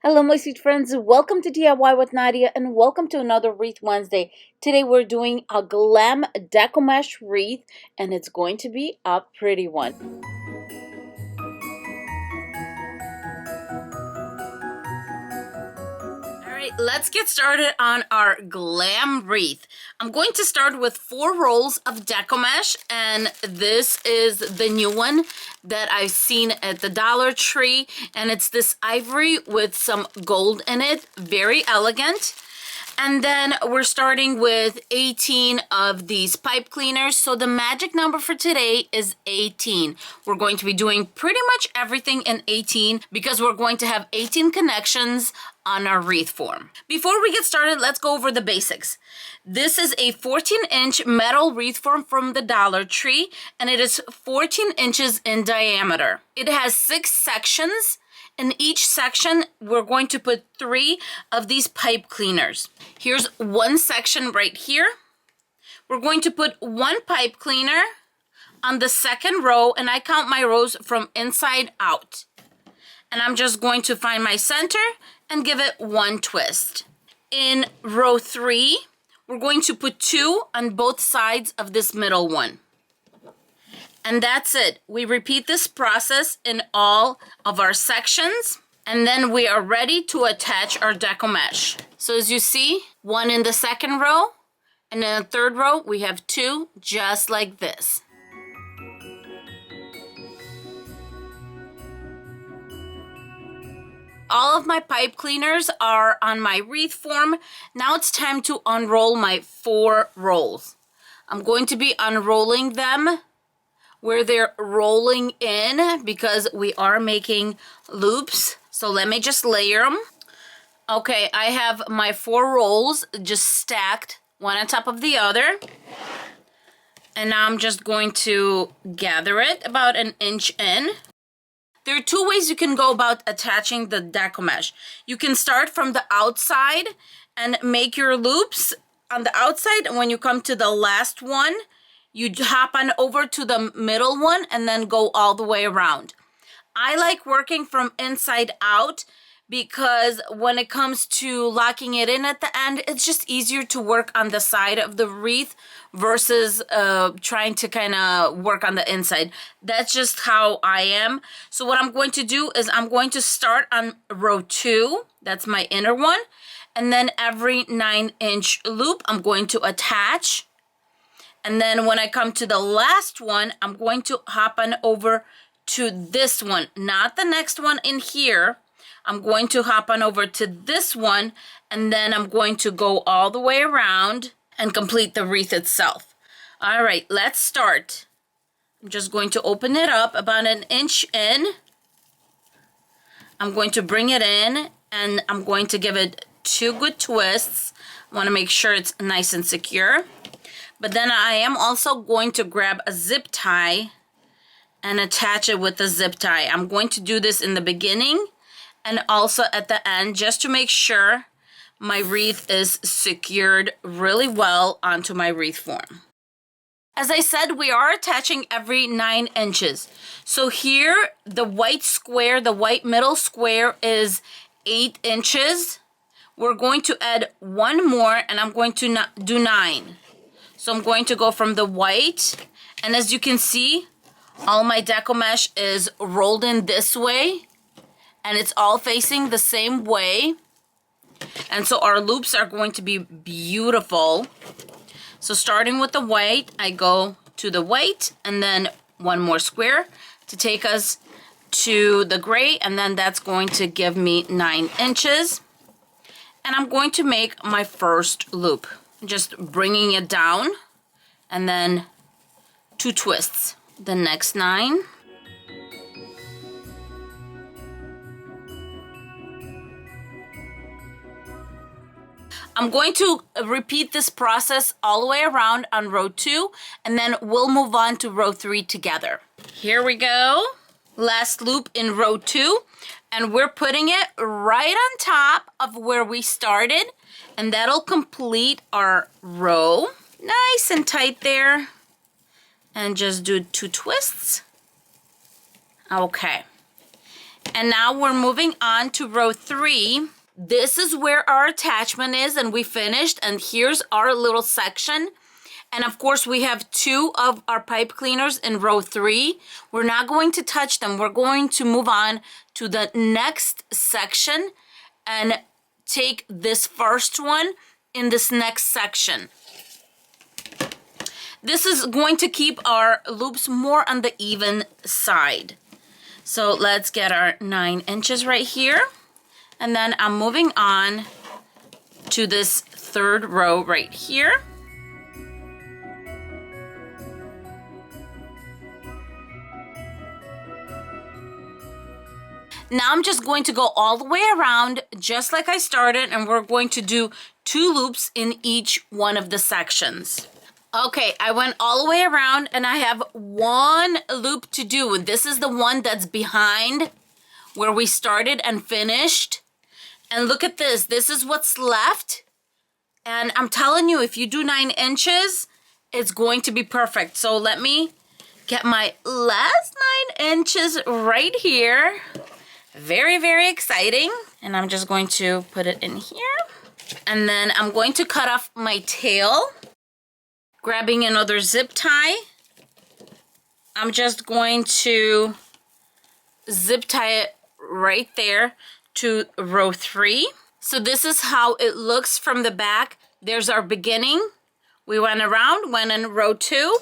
Hello, my sweet friends. Welcome to DIY with Nadia and welcome to another Wreath Wednesday. Today we're doing a Glam Deco Mesh wreath and it's going to be a pretty one. Alright, let's get started on our Glam Wreath. I'm going to start with 4 rolls of Deco Mesh, and this is the new one that I've seen at the Dollar Tree, and it's this ivory with some gold in it. Very elegant. And then we're starting with 18 of these pipe cleaners. So the magic number for today is 18. We're going to be doing pretty much everything in 18 because we're going to have 18 connections on our wreath form. Before we get started, let's go over the basics. This is a 14-inch metal wreath form from the Dollar Tree, and it is 14 inches in diameter. It has 6 sections. In each section, we're going to put 3 of these pipe cleaners. Here's one section right here. We're going to put 1 pipe cleaner on the second row, and I count my rows from inside out. And I'm just going to find my center and give it 1 twist. In row 3, we're going to put 2 on both sides of this middle one. And that's it. We repeat this process in all of our sections, and then we are ready to attach our Deco Mesh. So as you see, 1 in the second row, and in the third row, we have 2 just like this. All of my pipe cleaners are on my wreath form. Now it's time to unroll my 4 rolls. I'm going to be unrolling them where they're rolling in because we are making loops. So let me just layer them. Okay, I have my 4 rolls just stacked one on top of the other. And now I'm just going to gather it about 1 inch in. There are 2 ways you can go about attaching the Deco Mesh. You can start from the outside and make your loops on the outside, and when you come to the last one, you hop on over to the middle one and then go all the way around. I like working from inside out because when it comes to locking it in at the end, it's just easier to work on the side of the wreath versus trying to kind of work on the inside. That's just how I am. So what I'm going to do is I'm going to start on row 2. That's my inner one. And then every 9-inch loop, I'm going to attach. And then when I come to the last one, I'm going to hop on over to this one, not the next one in here. I'm going to hop on over to this one, and then I'm going to go all the way around and complete the wreath itself. All right, let's start. I'm just going to open it up about 1 inch in. I'm going to bring it in, and I'm going to give it 2 good twists. I want to make sure it's nice and secure. But then I am also going to grab a zip tie and attach it with a zip tie. I'm going to do this in the beginning and also at the end just to make sure my wreath is secured really well onto my wreath form. As I said, we are attaching every 9 inches. So here, the white square, the white middle square is 8 inches. We're going to add 1 more, and I'm going to do 9. So I'm going to go from the white, and as you can see, all my Deco Mesh is rolled in this way, and it's all facing the same way. And so our loops are going to be beautiful. So starting with the white, I go to the white, and then 1 more square to take us to the gray, and then that's going to give me 9 inches. And I'm going to make my first loop. Just bringing it down, and then 2 twists. The next 9. I'm going to repeat this process all the way around on row 2, and then we'll move on to row 3 together. Here we go. Last loop in row 2, and we're putting it right on top of where we started, and that'll complete our row. Nice and tight there. And just do 2 twists. Okay. And now we're moving on to row 3. This is where our attachment is, and we finished, and here's our little section. And of course, we have 2 of our pipe cleaners in row 3. We're not going to touch them. We're going to move on to the next section and take this first one in this next section. This is going to keep our loops more on the even side. So let's get our 9 inches right here. And then I'm moving on to this 3rd row right here. Now I'm just going to go all the way around just like I started, and we're going to do 2 loops in each one of the sections. Okay, I went all the way around and I have 1 loop to do. This is the one that's behind where we started and finished. And look at this. This is what's left. And I'm telling you, if you do 9 inches, it's going to be perfect. So let me get my last 9 inches right here. Very, very exciting. And I'm just going to put it in here. And then I'm going to cut off my tail. Grabbing another zip tie. I'm just going to zip tie it right there to row 3. So this is how it looks from the back. There's our beginning. We went around, went in row 2,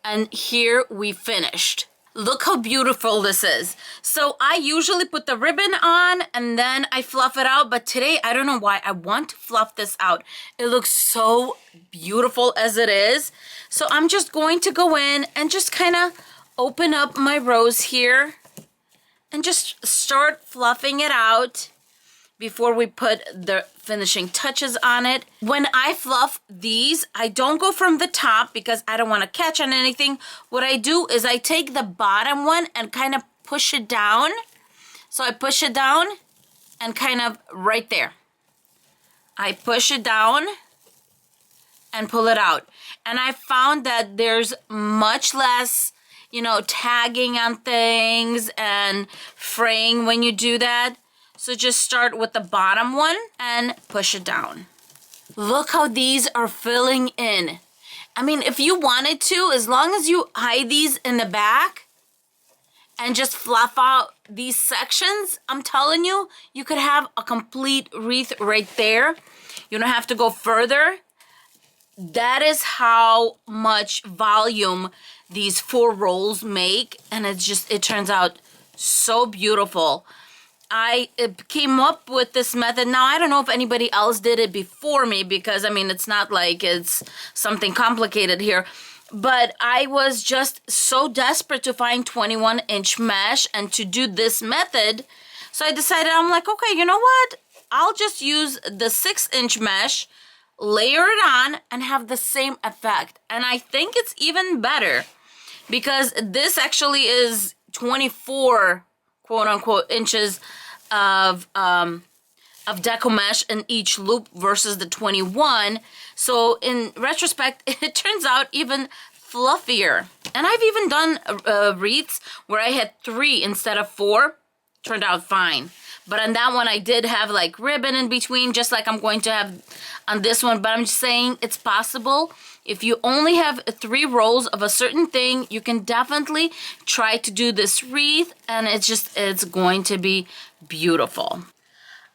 and here we finished. Look how beautiful this is. So I usually put the ribbon on and then I fluff it out, but today I don't know why I want to fluff this out. It looks so beautiful as it is. So I'm just going to go in and just kind of open up my rows here and just start fluffing it out before we put the finishing touches on it. When I fluff these, I don't go from the top because I don't want to catch on anything. What I do is I take the bottom one and kind of push it down. So I push it down and kind of right there. I push it down and pull it out. And I found that there's much less, you know, tagging on things and fraying when you do that. So just start with the bottom one and push it down. Look how these are filling in. I mean, if you wanted to, as long as you hide these in the back and just fluff out these sections, I'm telling you, you could have a complete wreath right there. You don't have to go further. That is how much volume these 4 rolls make, and it turns out so beautiful. I came up with this method. Now, I don't know if anybody else did it before me because, I mean, it's not like it's something complicated here. But I was just so desperate to find 21-inch mesh and to do this method. So I decided, I'm like, okay, you know what? I'll just use the 6-inch mesh, layer it on, and have the same effect. And I think it's even better because this actually is 24 quote-unquote inches of Deco Mesh in each loop versus the 21. So in retrospect, it turns out even fluffier. And I've even done wreaths where I had 3 instead of 4. Turned out fine. But on that one, I did have like ribbon in between, just like I'm going to have on this one. But I'm just saying it's possible. If you only have 3 rolls of a certain thing, you can definitely try to do this wreath, and it's going to be beautiful.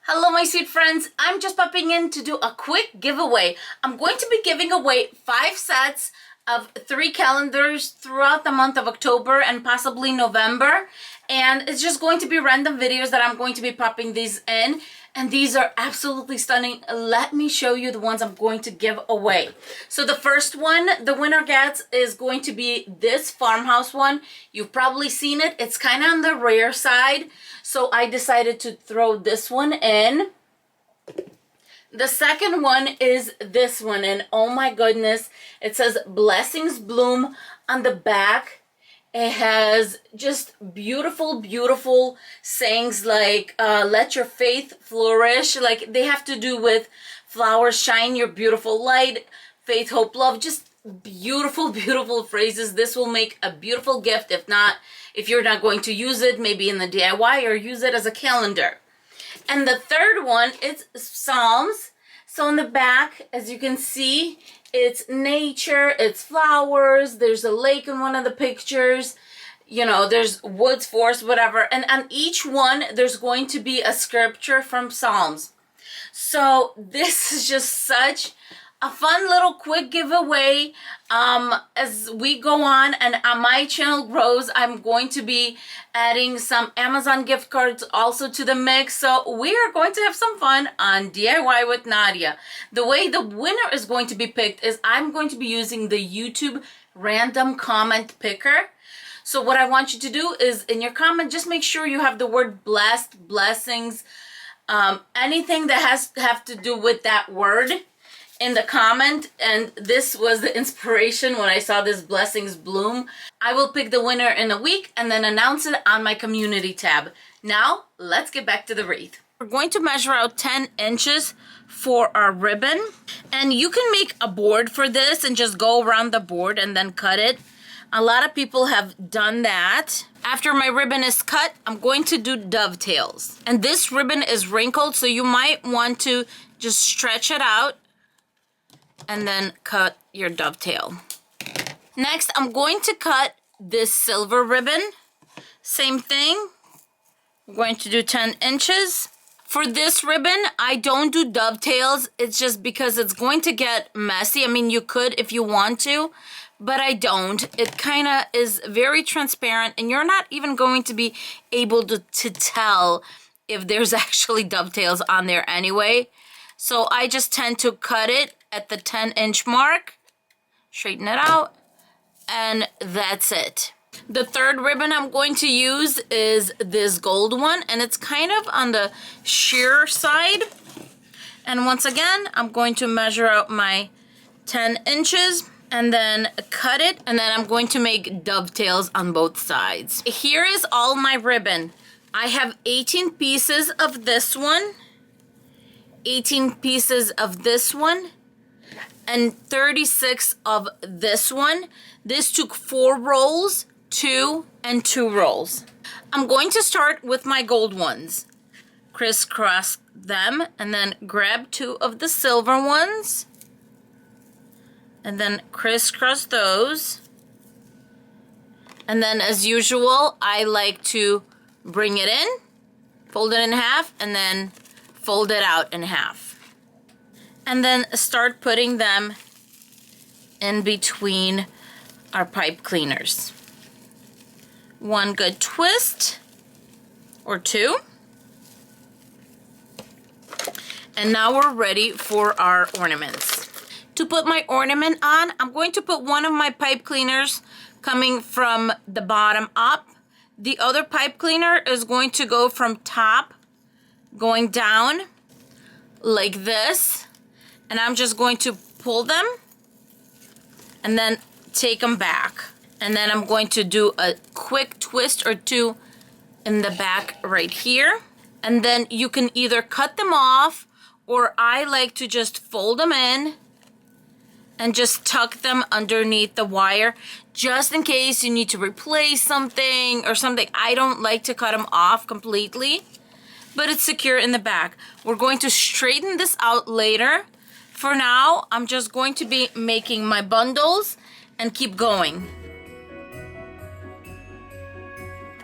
Hello, my sweet friends. I'm just popping in to do a quick giveaway. I'm going to be giving away 5 sets of 3 calendars throughout the month of October and possibly November. And it's just going to be random videos that I'm going to be popping these in. And these are absolutely stunning. Let me show you the ones I'm going to give away. So the first one, the winner gets, is going to be this farmhouse one. You've probably seen it. It's kind of on the rare side. So I decided to throw this one in. The second one is this one. And oh my goodness, it says Blessings Bloom on the back. It has just beautiful, beautiful sayings like, let your faith flourish. Like they have to do with flowers, shine your beautiful light, faith, hope, love. Just beautiful, beautiful phrases. This will make a beautiful gift. If not, if you're not going to use it, maybe in the DIY, or use it as a calendar. And the third one is Psalms. So in the back, as you can see, it's nature, it's flowers, there's a lake in one of the pictures, you know, there's woods, forest, whatever. And on each one, there's going to be a scripture from Psalms. So this is just such a fun little quick giveaway. As we go on and my channel grows, I'm going to be adding some Amazon gift cards also to the mix. So we are going to have some fun on DIY with Nadia. The way the winner is going to be picked is I'm going to be using the YouTube random comment picker. So what I want you to do is in your comment, just make sure you have the word blessed, blessings, anything that have to do with that word in the comment. And this was the inspiration when I saw this blessings bloom. I will pick the winner in a week and then announce it on my community tab. Now let's get back to the wreath. We're going to measure out 10 inches for our ribbon, and you can make a board for this and just go around the board and then cut it. A lot of people have done that. After my ribbon is cut, I'm going to do dovetails. And this ribbon is wrinkled, so you might want to just stretch it out and then cut your dovetail. Next, I'm going to cut this silver ribbon. Same thing. I'm going to do 10 inches. For this ribbon, I don't do dovetails. It's just because it's going to get messy. I mean, you could if you want to, but I don't. It kind of is very transparent, and you're not even going to be able to tell if there's actually dovetails on there anyway. So I just tend to cut it at the 10-inch mark, straighten it out, and that's it. The third ribbon I'm going to use is this gold one, and it's kind of on the sheer side. And once again, I'm going to measure out my 10 inches and then cut it, and then I'm going to make dovetails on both sides. Here is all my ribbon. I have 18 pieces of this one, 18 pieces of this one, and 36 of this one. This took 4 rolls, 2 and 2 rolls. I'm going to start with my gold ones. Crisscross them and then grab 2 of the silver ones and then crisscross those. And then as usual, I like to bring it in, fold it in half, and then fold it out in half. And then start putting them in between our pipe cleaners. 1 good twist or 2. And now we're ready for our ornaments. To put my ornament on, I'm going to put one of my pipe cleaners coming from the bottom up. The other pipe cleaner is going to go from top, going down like this. And I'm just going to pull them and then take them back. And then I'm going to do a quick twist or 2 in the back right here. And then you can either cut them off, or I like to just fold them in and just tuck them underneath the wire just in case you need to replace something or something. I don't like to cut them off completely, but it's secure in the back. We're going to straighten this out later. For now, I'm just going to be making my bundles and keep going.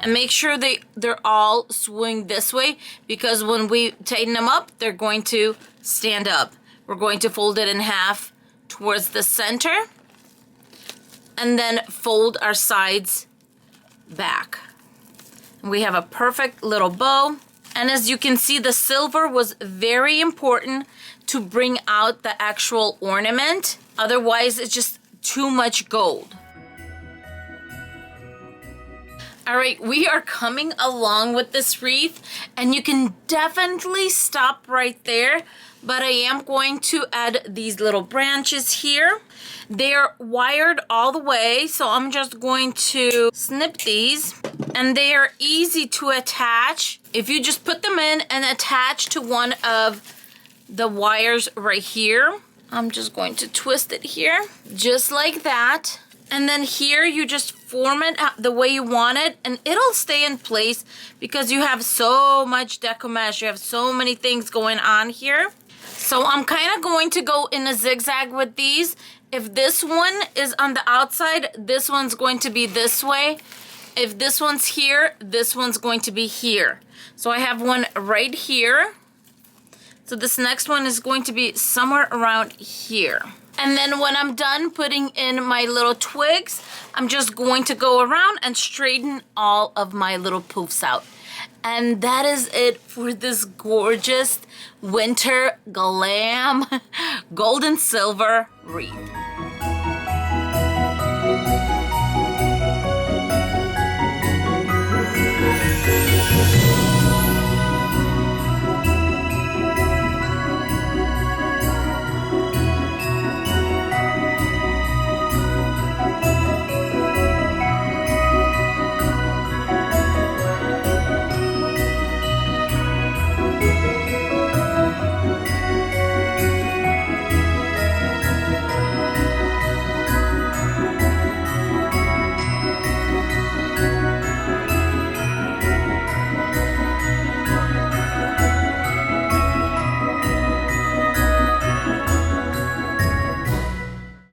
And make sure they're all swing this way, because when we tighten them up, they're going to stand up. We're going to fold it in half towards the center and then fold our sides back. And we have a perfect little bow. And as you can see, the silver was very important to bring out the actual ornament. Otherwise, it's just too much gold. All right, we are coming along with this wreath, and you can definitely stop right there, but I am going to add these little branches here. They're wired all the way, so I'm just going to snip these, and they are easy to attach. If you just put them in and attach to one of the wires right here, I'm just going to twist it here, just like that. And then here you just form it the way you want it, and it'll stay in place because you have so much Deco Mesh. You have so many things going on here. So I'm kind of going to go in a zigzag with these. If this one is on the outside, this one's going to be this way. If this one's here, this one's going to be here. So I have one right here. So this next one is going to be somewhere around here. And then when I'm done putting in my little twigs, I'm just going to go around and straighten all of my little poofs out. And that is it for this gorgeous winter glam gold and silver wreath.